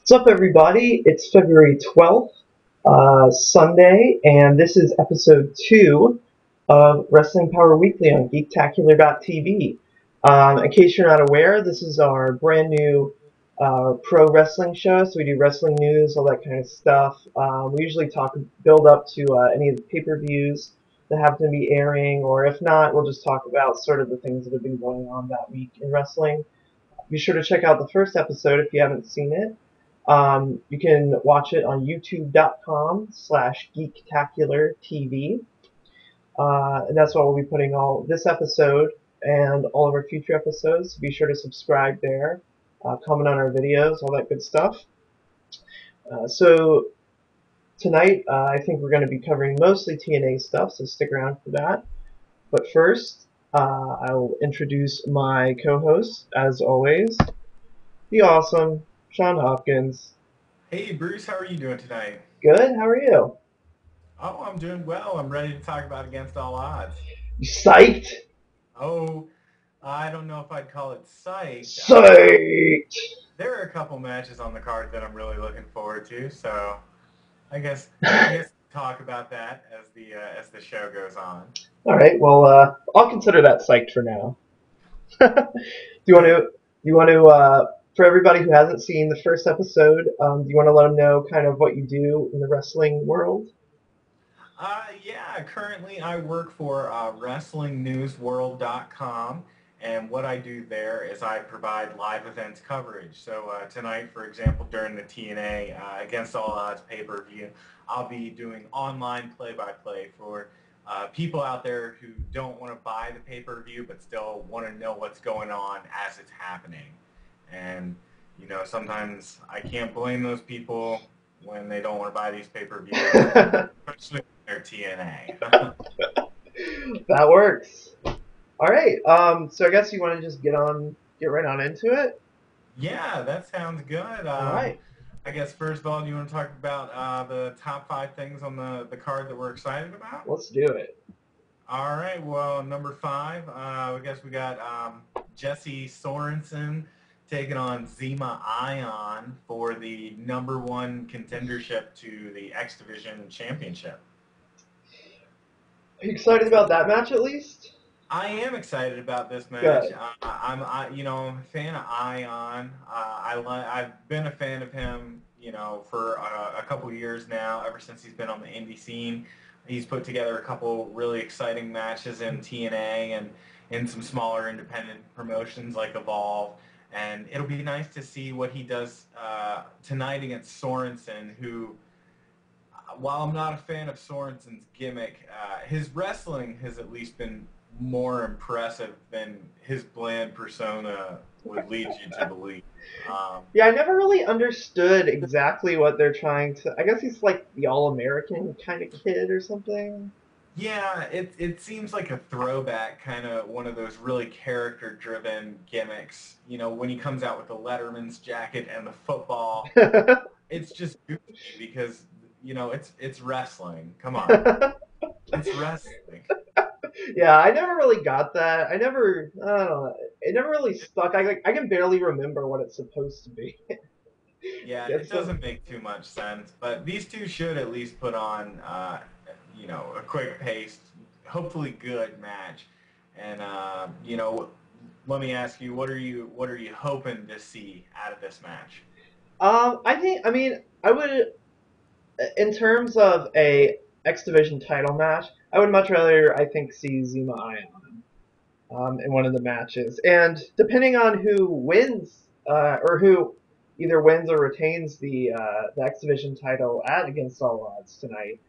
What's up, everybody? It's February 12th, Sunday, and this is episode 2 of Wrestling Power Weekly on Geektacular.TV. In case you're not aware, this is our brand new pro wrestling show, so we do wrestling news, all that kind of stuff. We usually build up to any of the pay-per-views that happen to be airing, or if not, we'll just talk about sort of the things that have been going on that week in wrestling. Be sure to check out the first episode if you haven't seen it. You can watch it on youtube.com/Geektacular.TV. And that's why we'll be putting all this episode and all of our future episodes. So be sure to subscribe there, comment on our videos, all that good stuff. So tonight, I think we're going to be covering mostly TNA stuff, so stick around for that. But first, I'll introduce my co-host, as always, the awesome Sean Hopkins. Hey Bruce, how are you doing tonight? Good, how are you? Oh, I'm doing well. I'm ready to talk about Against All Odds. You psyched? Oh, I don't know if I'd call it psyched. Psyched! There are a couple matches on the card that I'm really looking forward to, so I guess talk about that as the show goes on. All right, well, I'll consider that psyched for now. Do you want to, for everybody who hasn't seen the first episode, do you want to let them know kind of what you do in the wrestling world? Yeah, currently I work for WrestlingNewsWorld.com, and what I do there is I provide live events coverage. So tonight, for example, during the TNA Against All Odds pay-per-view, I'll be doing online play-by-play for people out there who don't want to buy the pay-per-view but still want to know what's going on as it's happening. And, you know, sometimes I can't blame those people when they don't want to buy these pay-per-views, especially their TNA. That works. All right, so I guess you want to just get right on into it? Yeah, that sounds good. All right. I guess first of all, do you want to talk about the top 5 things on the card that we're excited about? Let's do it. All right, well, number 5, I guess we got Jesse Sorensen taking on Zema Ion for the number 1 contendership to the X Division Championship. Are you excited about that match at least? I am excited about this match. Good. I'm a fan of Ion. I've been a fan of him, for a couple years now, ever since he's been on the indie scene. He's put together a couple really exciting matches in TNA and in some smaller independent promotions like Evolve. And it'll be nice to see what he does tonight against Sorensen, who, while I'm not a fan of Sorensen's gimmick, his wrestling has at least been more impressive than his bland persona would lead you to believe. Yeah, I never really understood exactly what they're trying to... I guess he's like the all-American kind of kid or something. Yeah, it seems like a throwback, kind of one of those really character-driven gimmicks. You know, when he comes out with the Letterman's jacket and the football, it's just goofy because, it's wrestling. Come on. It's wrestling. Yeah, I never really got that. I don't know. It never really stuck. I can barely remember what it's supposed to be. Yeah, it doesn't make too much sense. But these two should at least put on, a quick-paced, hopefully good match. And let me ask you, what are you hoping to see out of this match? I would, in terms of a X Division title match, I would much rather, I think, see Zema Ion in one of the matches. And depending on who wins, or who either wins or retains the X Division title at Against All Odds tonight,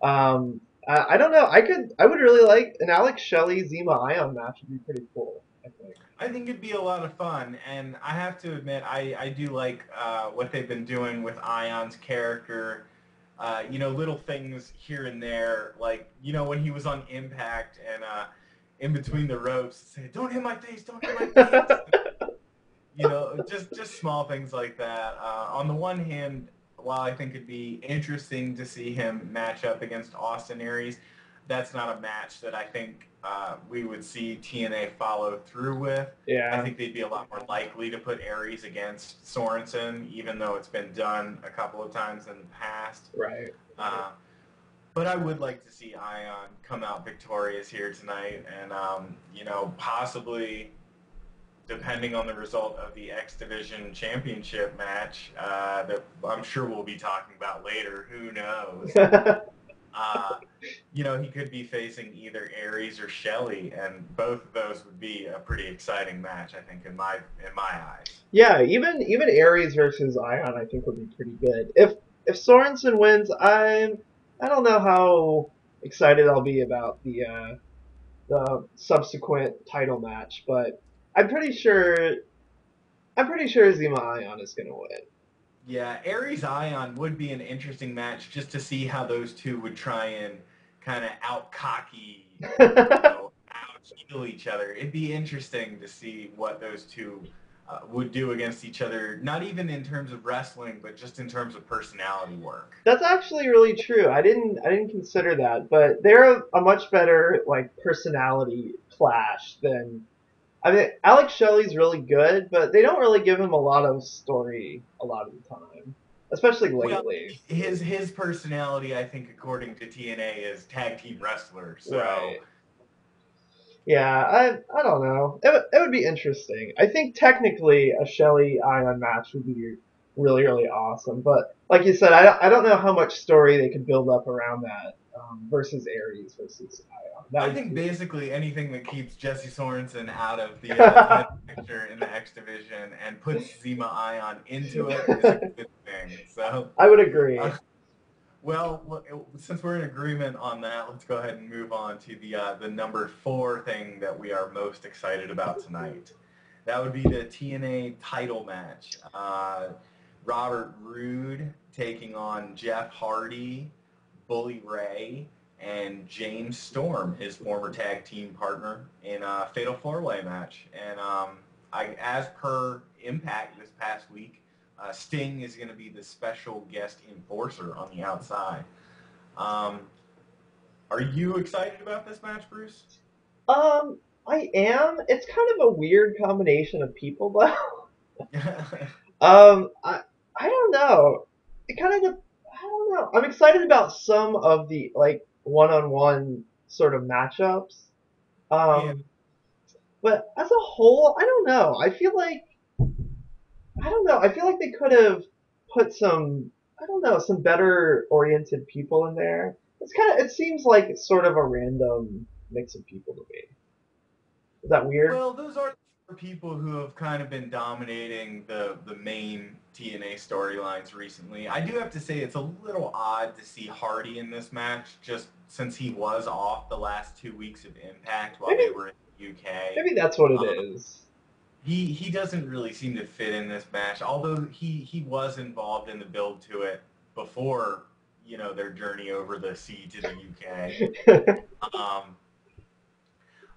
I don't know. I would really like an Alex Shelley Zema Ion match. Would be pretty cool, I think. I think it'd be a lot of fun, and I have to admit, I do like what they've been doing with Ion's character. Little things here and there, like, when he was on Impact and in between the ropes, say, "Don't hit my face, don't hit my face." Just small things like that. On the one hand, while I think it'd be interesting to see him match up against Austin Aries, that's not a match that I think we would see TNA follow through with. I Yeah. think they'd be a lot more likely to put Aries against Sorensen, even though it's been done a couple of times in the past. Right. Uh, but I would like to see Ion come out victorious here tonight, and possibly, depending on the result of the X Division Championship match that I'm sure we'll be talking about later. Who knows? Uh, he could be facing either Aries or Shelley, and both of those would be a pretty exciting match, I think, in my eyes. Yeah, even Aries versus Ion, I think would be pretty good. If Sorensen wins, I don't know how excited I'll be about the subsequent title match, but I'm pretty sure Zima Ion is gonna Yeah, Aries Ion would be an interesting match just to see how those two would try and kind of out cocky, win. out heal each other. It'd be interesting to see what those two would do against each other, not even in terms of wrestling, but just in terms of personality work. That's actually really true. I didn't consider that, but they're a much better like personality clash than I mean Alex Shelley's really good, but they don't really give him a lot of story a lot of the time, especially Well, lately. his personality, I think, according to TNA, is tag team wrestler. So Right. Yeah, I don't know. It would be interesting. I think technically a Shelley Ion match would be really really awesome, but like you said, I don't know how much story they could build up around that versus Aries versus Ion. That I would think be basically anything that keeps Jesse Sorensen out of the cool. title picture in the X division and puts Zima Ion into it is a good thing. So, I would uh, agree. well, since we're in agreement on that, let's go ahead and move on to the number 4 thing that we are most excited about tonight. That would be the TNA title match. Robert Roode taking on Jeff Hardy, Bully Ray, and James Storm, his former tag team partner, in a Fatal 4-Way match. And as per Impact this past week, Sting is going to be the special guest enforcer on the outside. Um, are you excited about this match, Bruce? I am. It's kind of a weird combination of people though. Yeah. I don't know. It kind of I don't know. I'm excited about some of the like one-on-one sort of matchups. Um, but as a whole, I don't know. I don't know. I feel like they could have put some I don't know some better oriented people in there. It seems like it's sort of a random mix of people to me. Is that weird? Well, those are the people who have kind of been dominating the main TNA storylines recently. I do have to say it's a little odd to see Hardy in this match, just since he was off the last 2 weeks of Impact while they Maybe were in the UK. maybe that's what it Um, is. he doesn't really seem to fit in this match, although he was involved in the build to it before their journey over the sea to the UK. Um,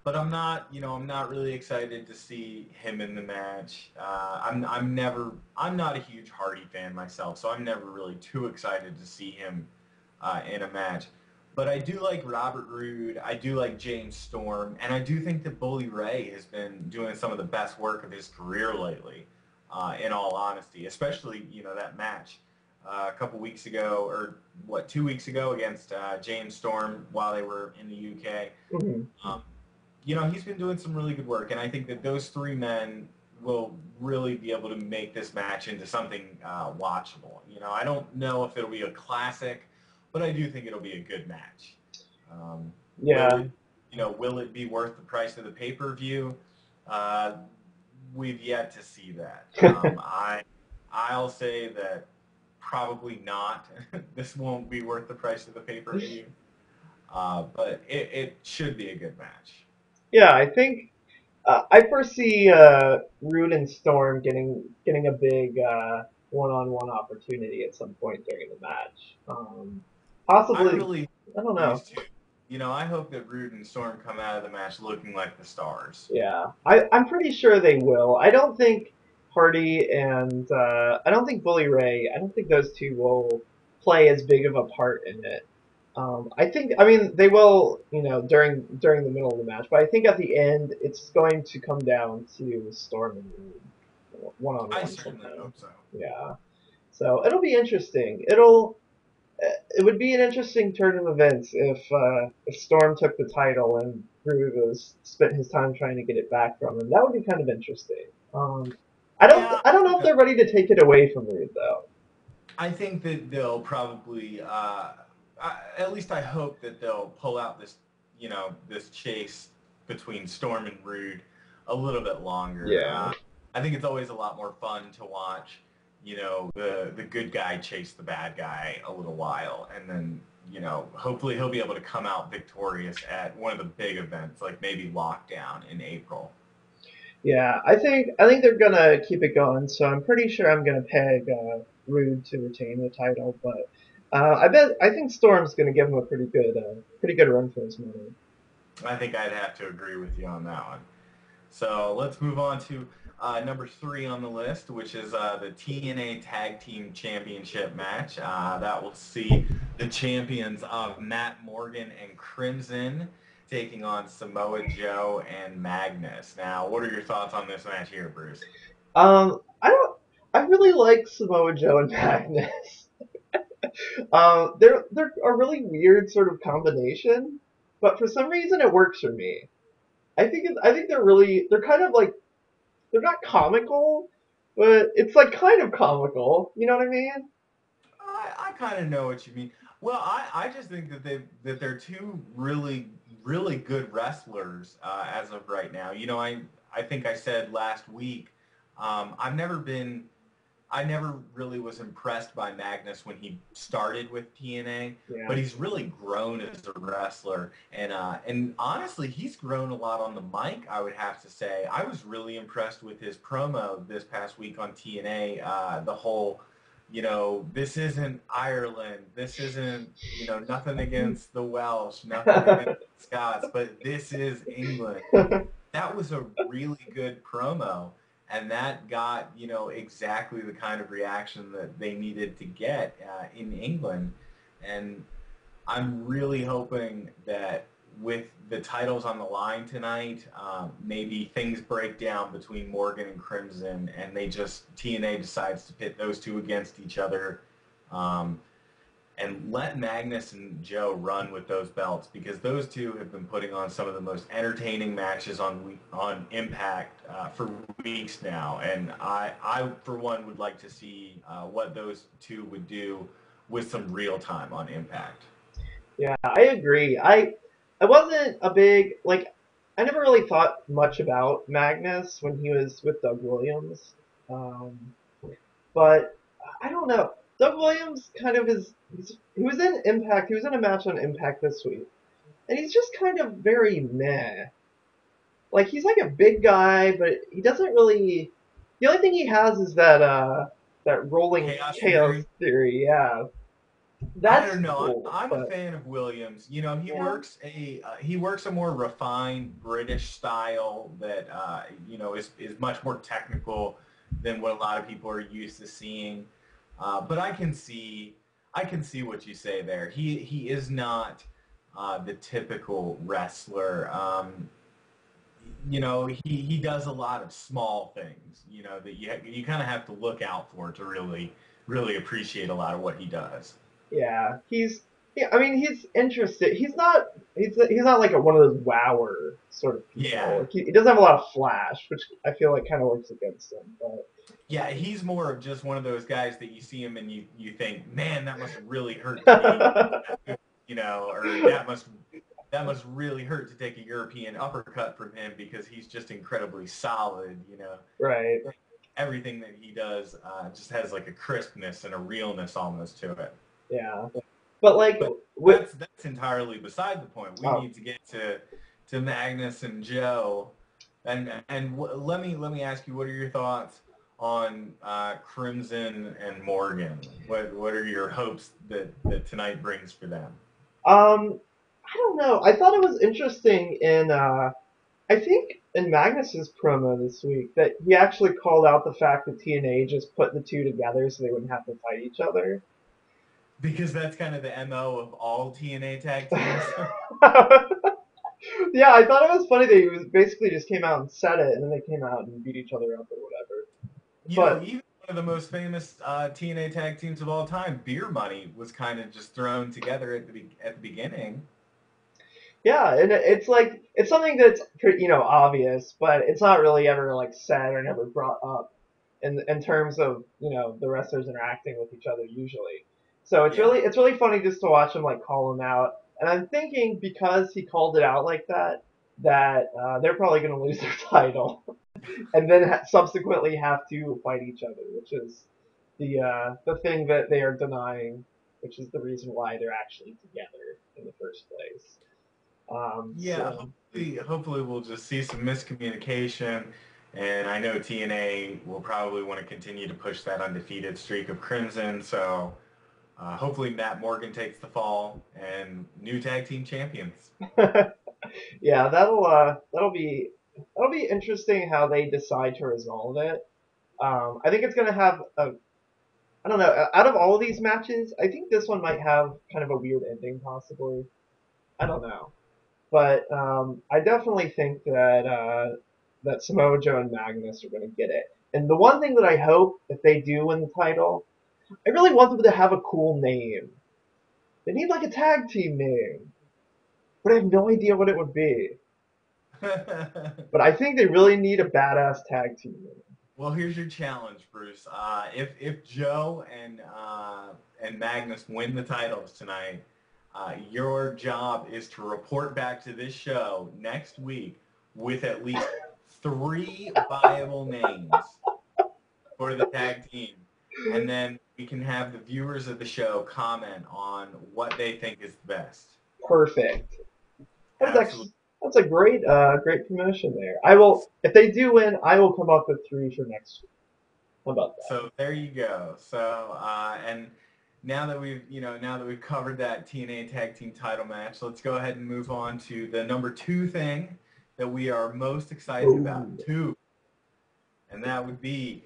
but I'm not really excited to see him in the match. I'm not a huge Hardy fan myself, so I'm never really too excited to see him in a match. But I do like Robert Roode. I do like James Storm, and I do think that Bully Ray has been doing some of the best work of his career lately. In all honesty, especially that match a couple weeks ago, or 2 weeks ago against James Storm while they were in the UK. Mhm. Um, he's been doing some really good work, and I think that those three men will really be able to make this match into something watchable. I don't know if it'll be a classic, but I do think it'll be a good match. Will Yeah. it, will it be worth the price of the pay-per-view? Uh, we've yet to see that. I'll say that probably not. This won't be worth the price of the pay-per-view, but it should be a good match. Yeah, I think I foresee Rude and Storm getting a big one-on-one opportunity at some point during the match. I Possibly, really I don't know. these two. I hope that Rude and Storm come out of the match looking like the stars. Yeah, I'm pretty sure they will. I don't think Hardy and I don't think Bully Ray. I don't think those two will play as big of a part in it. I think, I mean, they will, during the middle of the match, but I think at the end it's going to come down to Storm and Reed, one on I one certainly sometime. hope so. Yeah. So it'll be interesting. It would be an interesting turn of events if Storm took the title and Rude was spent his time trying to get it back from him. That would be kind of interesting. Yeah, I don't know if they're ready to take it away from Rude though. I think that they'll probably, at least I hope that they'll pull out this, this chase between Storm and Rude a little bit longer. Yeah. I think it's always a lot more fun to watch, the good guy chase the bad guy a little while, and then, hopefully he'll be able to come out victorious at one of the big events, like maybe Lockdown in April. Yeah, I think they're gonna keep it going, so I'm pretty sure I'm gonna peg Rude to retain the title, but I think Storm's gonna give him a pretty good run for his money. I think I'd have to agree with you on that one. So let's move on to number 3 on the list, which is the TNA Tag Team Championship match. That will see the champions of Matt Morgan and Crimson taking on Samoa Joe and Magnus. Now, what are your thoughts on this match here, Bruce? I don't, I really like Samoa Joe and Magnus. They're a really weird sort of combination, but for some reason it works for me. I think they're kind of like they're not comical, but it's like kind of comical. You know what I mean? I kind of know what you mean. Well, I just think that they're two really good wrestlers as of right now. I think I said last week, I never really was impressed by Magnus when he started with TNA, Yeah. but he's really grown as a wrestler, and honestly, he's grown a lot on the mic. I would have to say, I was really impressed with his promo this past week on TNA. The whole, this isn't Ireland. This isn't, nothing against the Welsh, nothing against the Scots, but this is England. That was a really good promo, and that got exactly the kind of reaction that they needed to get in England. And I'm really hoping that with the titles on the line tonight, maybe things break down between Morgan and Crimson, and TNA decides to pit those two against each other. And let Magnus and Joe run with those belts, because those two have been putting on some of the most entertaining matches on Impact for weeks now, and I for one would like to see what those two would do with some real time on Impact. Yeah, I agree. I wasn't a big like I never really thought much about Magnus when he was with Doug Williams. Um, but I don't know. Doug Williams kind of he was in Impact. He was in a match on Impact this week, and he's just kind of very meh. Like he's like a big guy, but he doesn't really. The only thing he has is that rolling Chaos chaos Theory. theory. Yeah, I that's don't know. cool, I'm a but fan of Williams. yeah. He works a more refined British style that is much more technical than what a lot of people are used to seeing. But I can see what you say there. He is not the typical wrestler. He does a lot of small things. That you kind of have to look out for to really appreciate a lot of what he does. Yeah, I mean, he's interested. He's not like one of those wower sort of people. Yeah. Like he doesn't have a lot of flash, which I feel like kind of works against him. But Yeah, he's more of just one of those guys that you see him and you think, man, that must really hurt to be, or that must really hurt to take a European uppercut from him, because he's just incredibly solid. right, Everything that he does just has like a crispness and a realness almost to it. yeah. But like But with that's entirely beside the point. We oh need to get to Magnus and Joe, and let me ask you, what are your thoughts on Crimson and Morgan? What are your hopes that tonight brings for them? I don't know. I thought it was interesting in I think in Magnus's promo this week that he actually called out the fact that TNA just put the two together so they wouldn't have to fight each other. Because that's kind of the MO of all TNA tag teams. Yeah, I thought it was funny that he was basically just came out and said it, and then they came out and beat each other up or whatever. But Even one of the most famous TNA tag teams of all time, Beer Money, was kind of just thrown together at the beginning. yeah, and it's like it's something that's pretty, obvious, but it's not really ever like said or never brought up in terms of the wrestlers interacting with each other usually. So Yeah. it's really funny just to watch him like call him out. And I'm thinking because he called it out like that, that they're probably going to lose their title and then subsequently have to fight each other, which is the thing that they are denying, which is the reason why they're actually together in the first place. Yeah, So hopefully we'll just see some miscommunication, and I know TNA will probably want to continue to push that undefeated streak of Crimson, so hopefully Matt Morgan takes the fall and new tag team champions. yeah, that'll be interesting how they decide to resolve it. I think it's gonna have a I don't know. Out of all of these matches, I think this one might have kind of a weird ending, possibly. I don't know, but I definitely think that that Samoa Joe and Magnus are going to get it. And the one thing that I hope if they do win the title, I really want them to have a cool name. They need like a tag team name, but I have no idea what it would be. But I think they really need a badass tag team name. Well, here's your challenge, Bruce. If Joe and Magnus win the titles tonight, your job is to report back to this show next week with at least three viable names for the tag team, and then we can have the viewers of the show comment on what they think is the best. Perfect. That's Absolutely. actually that's a great promotion there. I will if they do win, I will come up with three for next week. How about that? So there you go. So and now that we've covered that TNA Tag Team title match, let's go ahead and move on to the number two thing that we are most excited about. Ooh. Two, and that would be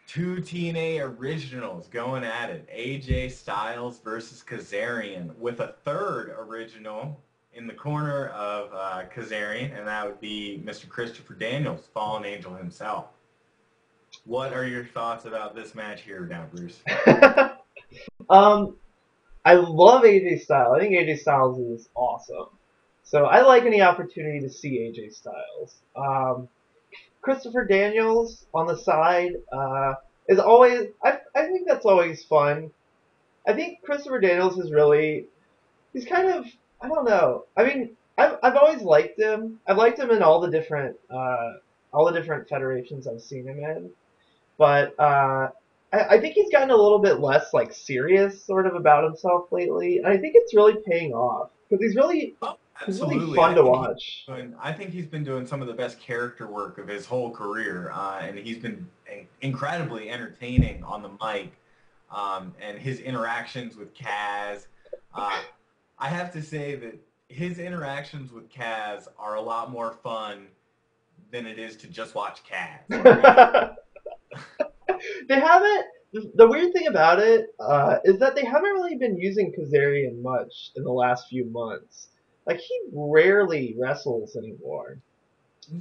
two TNA originals going at it. AJ Styles versus Kazarian with a third original in the corner of Kazarian, and that would be Mr. Christopher Daniels, Fallen Angel himself. What are your thoughts about this match here now, Bruce? um, I love AJ Styles. I think AJ Styles is awesome. So I like any opportunity to see AJ Styles. Christopher Daniels on the side is always. I think that's always fun. I think Christopher Daniels is really. He's kind of. I don't know. I mean, I've always liked him. I've liked him in all the different federations I've seen him in. But I think he's gotten a little bit less like serious sort of about himself lately, and I think it's really paying off because Oh, he's really absolutely. fun to watch. I think he's been doing some of the best character work of his whole career, and he's been incredibly entertaining on the mic, and his interactions with Kaz. Uh, I have to say that his interactions with Kaz are a lot more fun than it is to just watch Kaz. They haven't. The weird thing about it is that they haven't really been using Kazarian much in the last few months. Like he rarely wrestles anymore.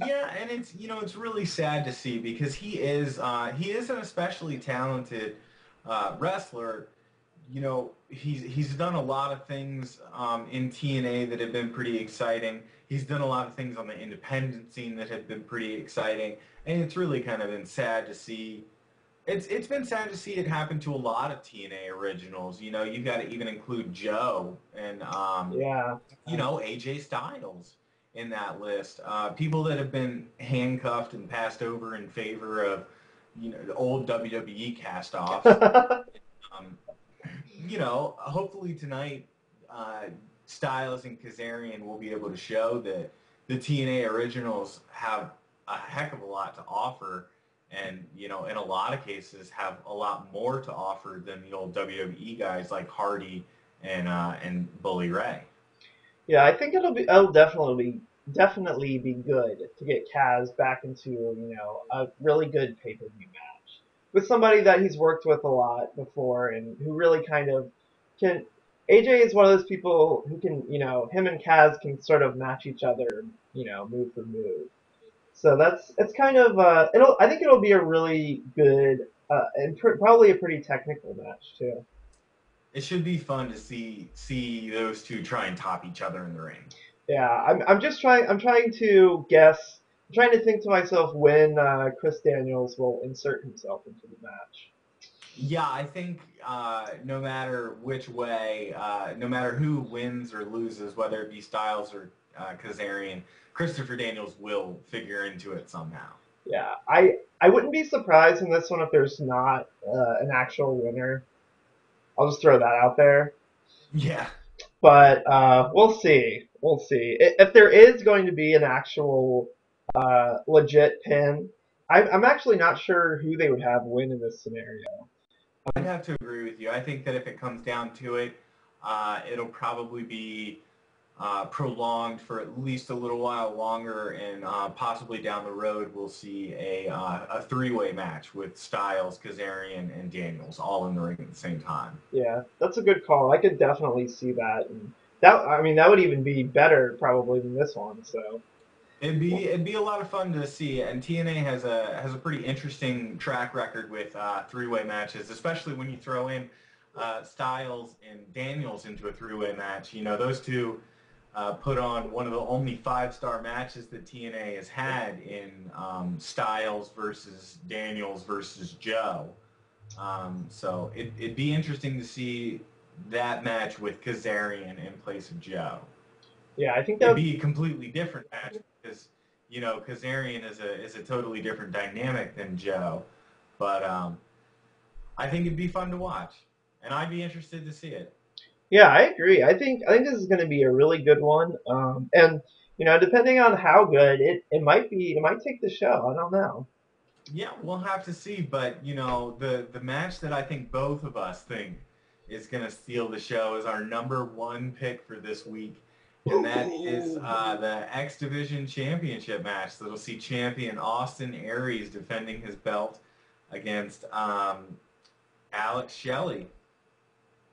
Yeah, and it's really sad to see because he is an especially talented wrestler. He's done a lot of things in TNA that have been pretty exciting. He's done a lot of things on the independent scene that have been pretty exciting, and it's really kind of been sad to see. It's been sad to see it happen to a lot of TNA originals. You've got to even include Joe and Yeah. AJ Styles in that list. People that have been handcuffed and passed over in favor of the old WWE cast-offs. Um, hopefully tonight, Styles and Kazarian will be able to show that the TNA originals have a heck of a lot to offer, and in a lot of cases, have a lot more to offer than the old WWE guys like Hardy and Bully Ray. Yeah, I think it'll definitely be good to get Kaz back into, a really good pay-per-view match with somebody that he's worked with a lot before and who really kind of can AJ is one of those people who can, him and Kaz can sort of match each other, move for move. So it's kind of I think it'll be a really good and probably a pretty technical match too. It should be fun to see those two try and top each other in the ring. Yeah, I'm trying to guess. I'm trying to think to myself when Chris Daniels will insert himself into the match. Yeah, I think no matter which way, no matter who wins or loses, whether it be Styles or Kazarian, Christopher Daniels will figure into it somehow. Yeah, I wouldn't be surprised in this one if there's not an actual winner. I'll just throw that out there. Yeah. But we'll see. We'll see. If there is going to be an actual legit pin, I'm actually not sure who they would have win in this scenario. I'd have to agree with you. I think that if it comes down to it, it'll probably be prolonged for at least a little while longer, and possibly down the road we'll see a three-way match with Styles, Kazarian, and Daniels all in the ring at the same time. Yeah, that's a good call. I could definitely see that, and that would even be better probably than this one. So It'd be a lot of fun to see, and TNA has a pretty interesting track record with three-way matches, especially when you throw in Styles and Daniels into a three-way match. You know, those two put on one of the only five-star matches that TNA has had in Styles versus Daniels versus Joe. So it'd be interesting to see that match with Kazarian in place of Joe. yeah, I think It'd that be a completely different match because Kazarian is a totally different dynamic than Joe, but I think it'd be fun to watch, and I'd be interested to see it. yeah, I agree. I think this is going to be a really good one. And depending on how good it might take the show. I don't know. Yeah, we'll have to see, but the match that I think both of us think is going to steal the show is our number one pick for this week, and that is the X Division Championship match that'll see champion Austin Aries defending his belt against Alex Shelley.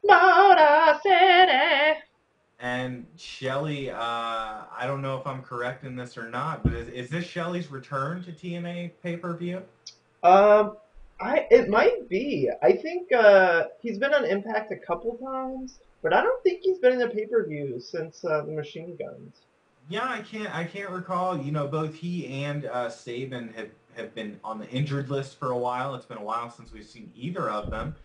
Motor City. And Shelley, I don't know if I'm correct in this or not, but is this Shelley's return to TNA pay-per-view? Um, it might be. I think he's been on Impact a couple times, but I don't think he's been in a pay-per-view since the Machine Guns. Yeah, I can't recall. Both he and Saban have been on the injured list for a while. It's been a while since we've seen either of them,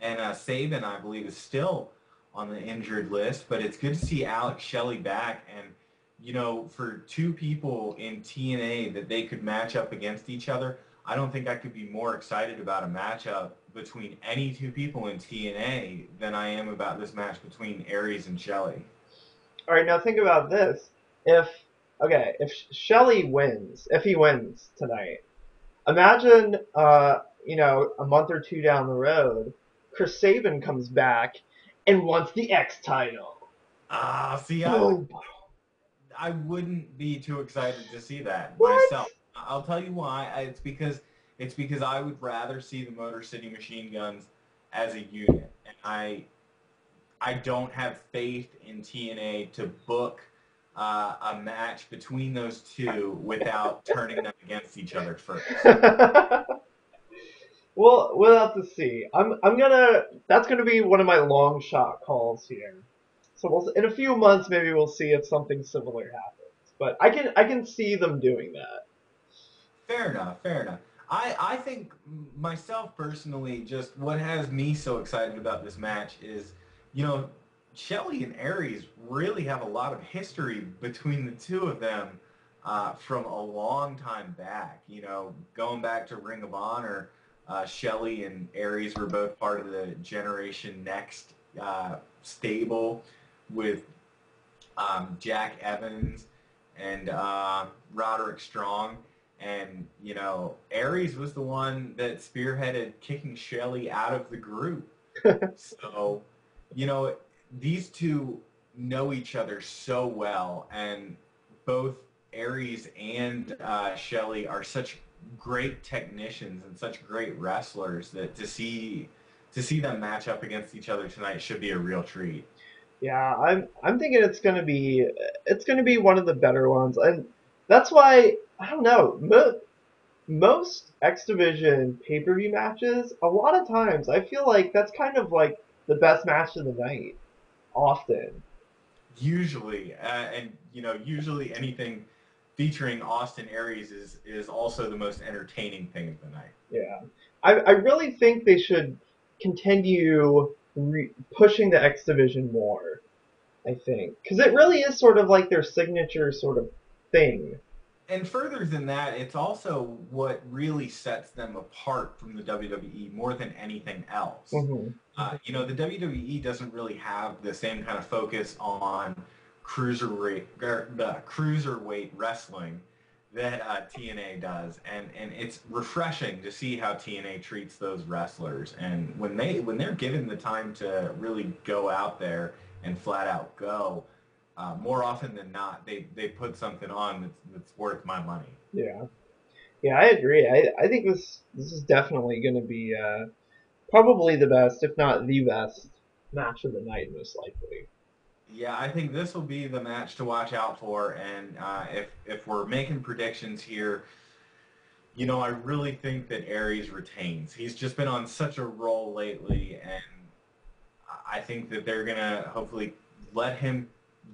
and Saban, I believe, is still on the injured list. But it's good to see Alex Shelley back, and for two people in TNA that they could match up against each other, I don't think I could be more excited about a matchup between any two people in TNA than I am about this match between Aries and Shelley. All right, now think about this. If if Shelley wins, if he wins tonight, imagine a month or two down the road, Chris Sabin comes back and wants the X title. See, Boom. I wouldn't be too excited to see that What? myself. I'll tell you why. It's because I would rather see the Motor City Machine Guns as a unit, and I don't have faith in TNA to book a match between those two without turning them against each other first. Well, we'll have to see. I'm gonna. That's gonna be one of my long shot calls here. So in a few months maybe we'll see if something similar happens. But I can see them doing that. Fair enough. Fair enough. I think myself personally, just what has me so excited about this match is, you know, Shelley and Aries really have a lot of history between the two of them from a long time back. Going back to Ring of Honor, Shelley and Aries were both part of the Generation Next stable with Jack Evans and Roderick Strong. And, Aries was the one that spearheaded kicking Shelley out of the group. So, you know, these two know each other so well, and both Aries and Shelley are such great technicians and such great wrestlers that to see to see them match up against each other tonight should be a real treat. Yeah, I'm thinking it's gonna be one of the better ones, and that's why I don't know. Most X Division pay-per-view matches, a lot of times I feel like that's kind of like the best match of the night. Often, Usually, and usually anything featuring Austin Aries is also the most entertaining thing of the night. yeah. I really think they should continue pushing the X Division more. I think because it really is sort of like their signature sort of thing. And further than that, it's also what really sets them apart from the WWE more than anything else. Hmm. The WWE doesn't really have the same kind of focus on cruiserweight wrestling that TNA does, and it's refreshing to see how TNA treats those wrestlers. And when they're given the time to really go out there and flat out go, more often than not, they put something on that's worth my money. Yeah, yeah, I agree. I think this is definitely going to be probably the best, if not the best, match of the night, most likely. Yeah, I think this will be the match to watch out for. And if we're making predictions here, I really think that Aries retains. He's just been on such a roll lately, and I think that they're gonna hopefully let him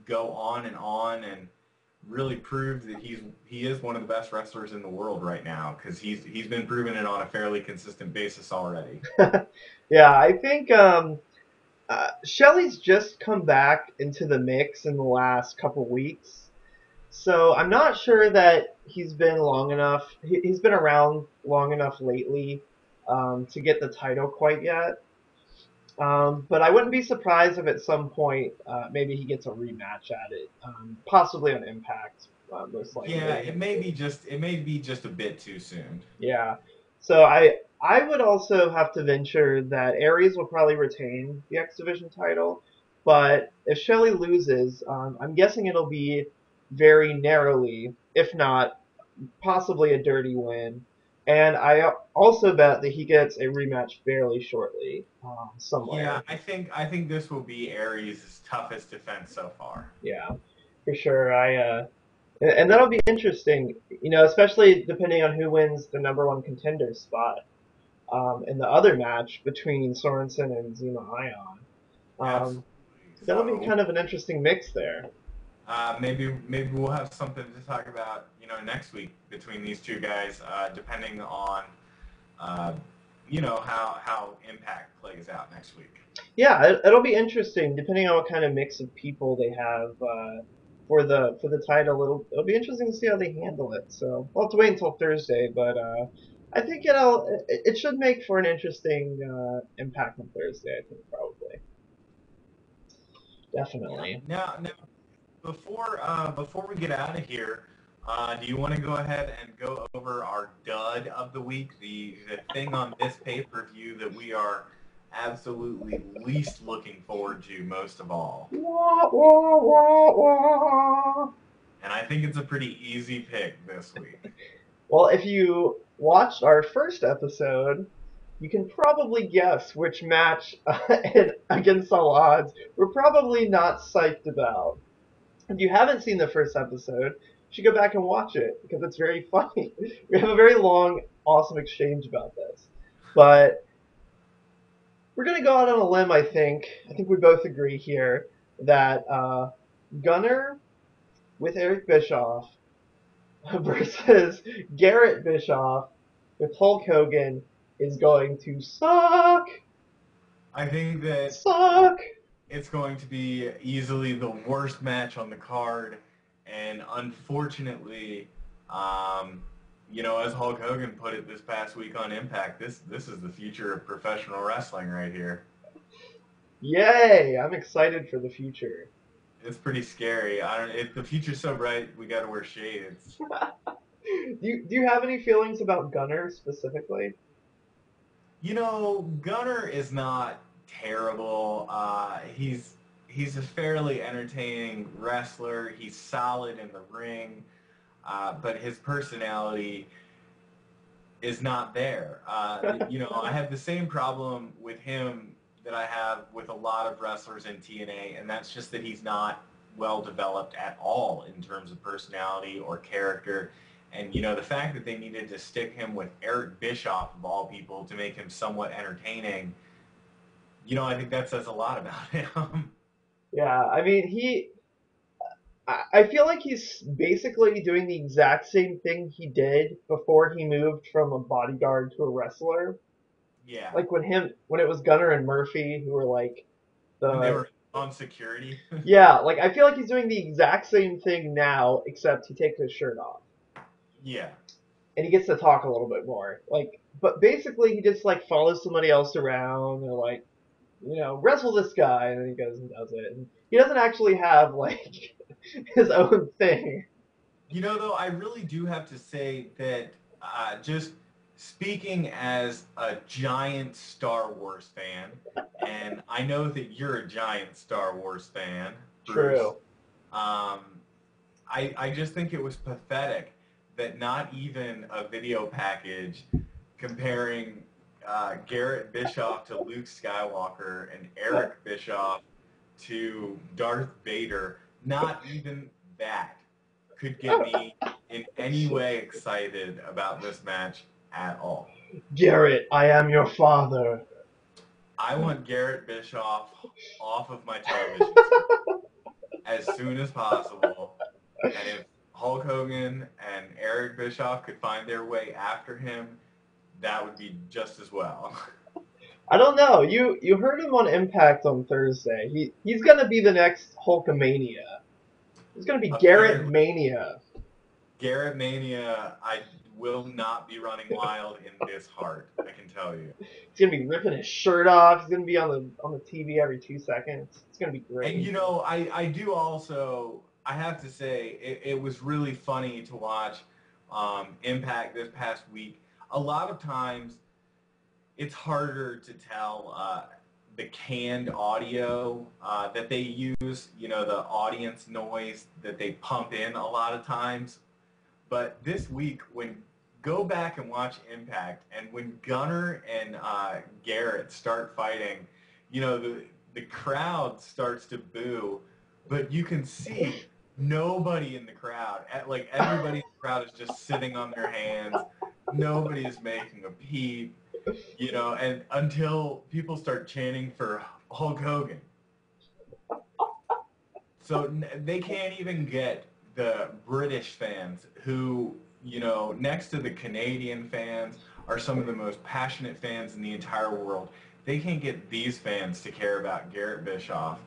go on and really prove that he is one of the best wrestlers in the world right now because he's been proving it on a fairly consistent basis already. Yeah, I think Shelley's just come back into the mix in the last couple weeks, so I'm not sure that he's been long enough. He's been around long enough lately to get the title quite yet. But I wouldn't be surprised if at some point maybe he gets a rematch at it, possibly on Impact, most Yeah, likely. it may be just a bit too soon. Yeah. So I would also have to venture that Aries will probably retain the X Division title, but if Shelley loses, I'm guessing it'll be very narrowly, if not possibly a dirty win. And I also bet that he gets a rematch fairly shortly, Yeah, somewhere. I think this will be Aries' toughest defense so far. Yeah, for sure. And that'll be interesting, especially depending on who wins the number one contender spot. In the other match between Sorensen and Zema Ion. Um, Absolutely. that'll be So kind of an interesting mix there. maybe we'll have something to talk about, next week between these two guys, depending on uh, how Impact plays out next week. Yeah, it'll be interesting depending on what kind of mix of people they have for the title. It'll be interesting to see how they handle it. So we'll have to wait until Thursday, but I think it should make for an interesting Impact on Thursday. I think probably Yeah. definitely. Now, before we get out of here, do you want to go ahead and go over our dud of the week, the thing on this pay-per-view that we are absolutely least looking forward to most of all? Wah, wah, wah, wah. And I think it's a pretty easy pick this week. Well, if you watched our first episode, you can probably guess which match Against All Odds we're probably not psyched about. If you haven't seen the first episode, you should go back and watch it because it's very funny. We have a very long, awesome exchange about this. But we're going to go out on a limb, I think. I think we both agree here that Gunner with Eric Bischoff versus Garrett Bischoff with Hulk Hogan is going to suck. I think that Suck. it's going to be easily the worst match on the card, and unfortunately, um, as Hulk Hogan put it this past week on Impact, this is the future of professional wrestling right here. Yay! I'm excited for the future. It's pretty scary. I don't. If the future's so bright, we got to wear shades. Do you have any feelings about Gunner specifically? Gunner is not terrible. He's a fairly entertaining wrestler. He's solid in the ring, but his personality is not there. You know, I have the same problem with him that I have with a lot of wrestlers in TNA, and that's just that he's not well developed at all in terms of personality or character. And, you know, the fact that they needed to stick him with Eric Bischoff, of all people, to make him somewhat entertaining, you know, I think that says a lot about him. Yeah, I mean, I feel like he's basically doing the exact same thing he did before he moved from a bodyguard to a wrestler. Yeah, Like when it was Gunner and Murphy who were like when they the were on security. yeah, like I feel like he's doing the exact same thing now, except he takes his shirt off Yeah. and he gets to talk a little bit more. Like, but basically he just like follows somebody else around or like wrestle this guy, and then he goes and does it. And he doesn't actually have like his own thing. You know, though, I really do have to say that just speaking as a giant Star Wars fan, and I know that you're a giant Star Wars fan, Bruce, True. um, I just think it was pathetic that not even a video package comparing Garrett Bischoff to Luke Skywalker and Eric Bischoff to Darth Vader, not even that could get me in any way excited about this match at all. Garrett, I am your father. I want Garrett Bischoff off of my television screen as soon as possible. And if Hulk Hogan and Eric Bischoff could find their way after him, that would be just as well. I don't know. You heard him on Impact on Thursday. He's gonna be the next Hulkamania. He's gonna be Garrett Apparently, Mania. Garrett Mania, I will not be running wild in this heart, I can tell you. He's gonna be ripping his shirt off. He's gonna be on the TV every 2 seconds. It's gonna be And great. you know, I do also, I have to say, it was really funny to watch Impact this past week. A lot of times, it's harder to tell the canned audio that they use, you know, the audience noise that they pump in a lot of times. But this week, when go back and watch Impact, and when Gunner and Garrett start fighting, you know, the crowd starts to boo, but you can see nobody in the crowd. Like everybody in the crowd is just sitting on their hands. Nobody is making a peep, you know, and until people start chanting for Hulk Hogan. So they can't even get the British fans who, you know, next to the Canadian fans, are some of the most passionate fans in the entire world. They can't get these fans to care about Garrett Bischoff.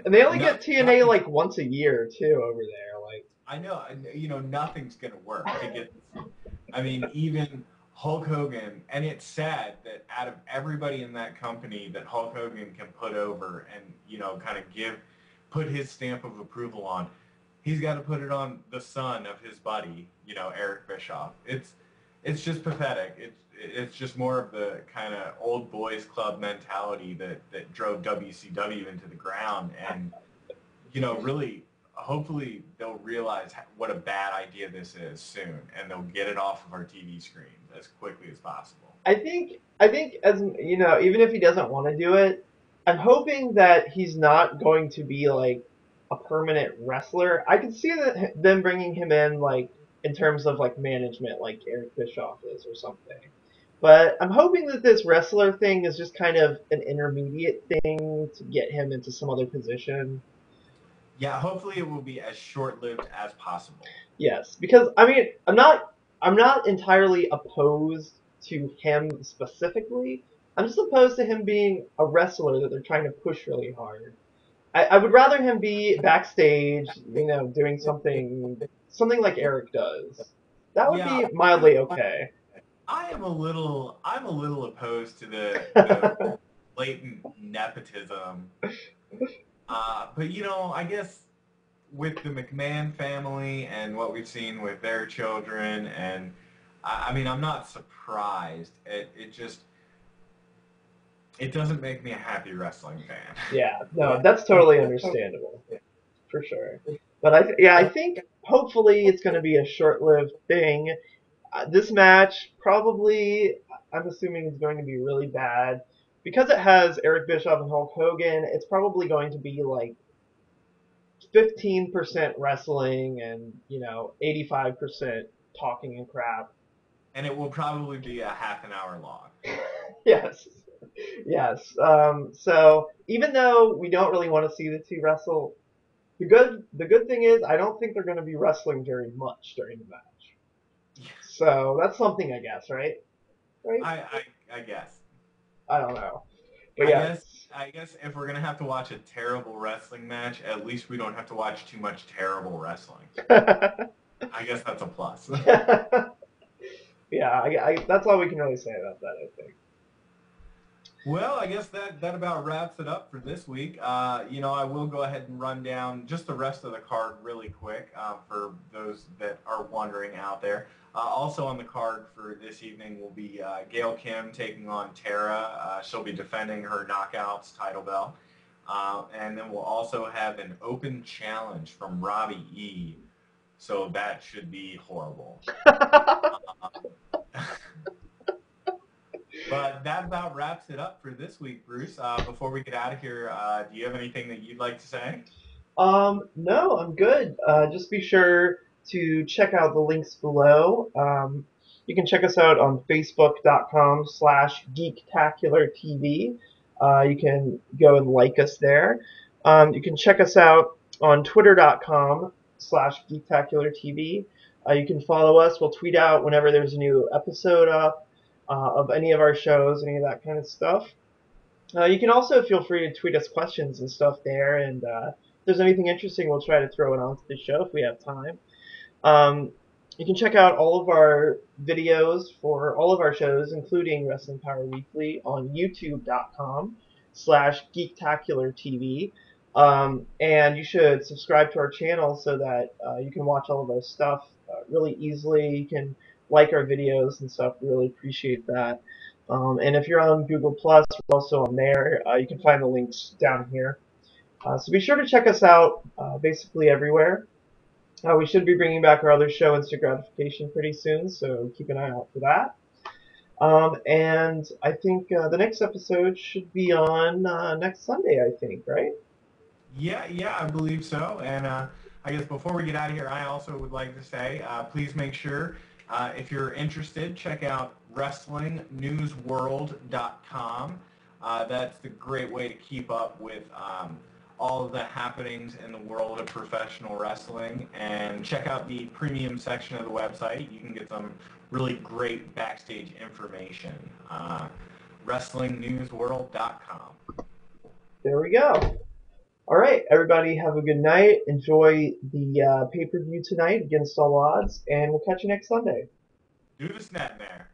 And they only No, get TNA nothing. like once a year too over there. Like, I know, you know, nothing's going to work to get this. I mean, even Hulk Hogan, and it's sad that out of everybody in that company that Hulk Hogan can put over and, you know, kind of put his stamp of approval on, he's got to put it on the son of his buddy, you know, Eric Bischoff. It's just pathetic. It's just more of the kind of old boys club mentality that drove WCW into the ground, and you know, really, hopefully they'll realize what a bad idea this is soon, and they'll get it off of our TV screens as quickly as possible. I think as you know, even if he doesn't want to do it, I'm hoping that he's not going to be like a permanent wrestler. I can see that them bringing him in like in terms of like management, like Eric Bischoff is or something. But I'm hoping that this wrestler thing is just kind of an intermediate thing to get him into some other position. Yeah, hopefully it will be as short-lived as possible. Yes, because I mean, I'm not entirely opposed to him specifically. I'm just opposed to him being a wrestler that they're trying to push really hard. I would rather him be backstage, doing something like Eric does. That would Yeah, be mildly okay. I'm a little opposed to the blatant nepotism. But you know, I guess with the McMahon family and what we've seen with their children, and I mean, I'm not surprised. It doesn't make me a happy wrestling fan. Yeah, no, that's totally understandable for sure. But I think hopefully it's going to be a short-lived thing. This match probably, I'm assuming, is going to be really bad. Because it has Eric Bischoff and Hulk Hogan, it's probably going to be like 15% wrestling and, 85% talking and crap. And it will probably be a half an hour long. Yes. Yes. So even though we don't really want to see the two wrestle, the good thing is I don't think they're going to be wrestling very much during the match. So that's something, I guess, right? Right? I guess. I don't know. But I yeah. guess I guess if we're gonna have to watch a terrible wrestling match, at least we don't have to watch too much terrible wrestling. I guess that's a plus. Yeah, that's all we can really say about that, I think. Well, I guess that about wraps it up for this week. I will go ahead and run down just the rest of the card really quick for those that are wondering out there. Also on the card for this evening will be Gail Kim taking on Tara. She'll be defending her Knockouts title belt. And then we'll also have an open challenge from Robbie E. So that should be horrible. But that about wraps it up for this week, Bruce. Before we get out of here, do you have anything that you'd like to say? No, I'm good. Just be sure to check out the links below. You can check us out on Facebook.com/Geektacular.TV. You can go and like us there. You can check us out on Twitter.com/Geektacular.TV. You can follow us. We'll tweet out whenever there's a new episode up of any of our shows, any of that kind of stuff. You can also feel free to tweet us questions and stuff there, and if there's anything interesting, we'll try to throw it onto the show if we have time. Um, you can check out all of our videos for all of our shows, including Wrestling Power Weekly, on YouTube.com/Geektacular.TV. And you should subscribe to our channel so that you can watch all of our stuff really easily. You can like our videos and stuff. We really appreciate that. And if you're on Google Plus, we're also on there. You can find the links down here. So be sure to check us out basically everywhere. We should be bringing back our other show, Instant Gratification, pretty soon, so keep an eye out for that. And I think the next episode should be on next Sunday, I think, right? Yeah, I believe so. And I guess before we get out of here, I also would like to say, please make sure, if you're interested, check out WrestlingNewsWorld.com. That's the great way to keep up with all of the happenings in the world of professional wrestling. And check out the premium section of the website. You can get some really great backstage information. WrestlingNewsWorld.com. There we go. All right, everybody, have a good night. Enjoy the pay-per-view tonight, Against All Odds, and we'll catch you next Sunday. Do the snap there.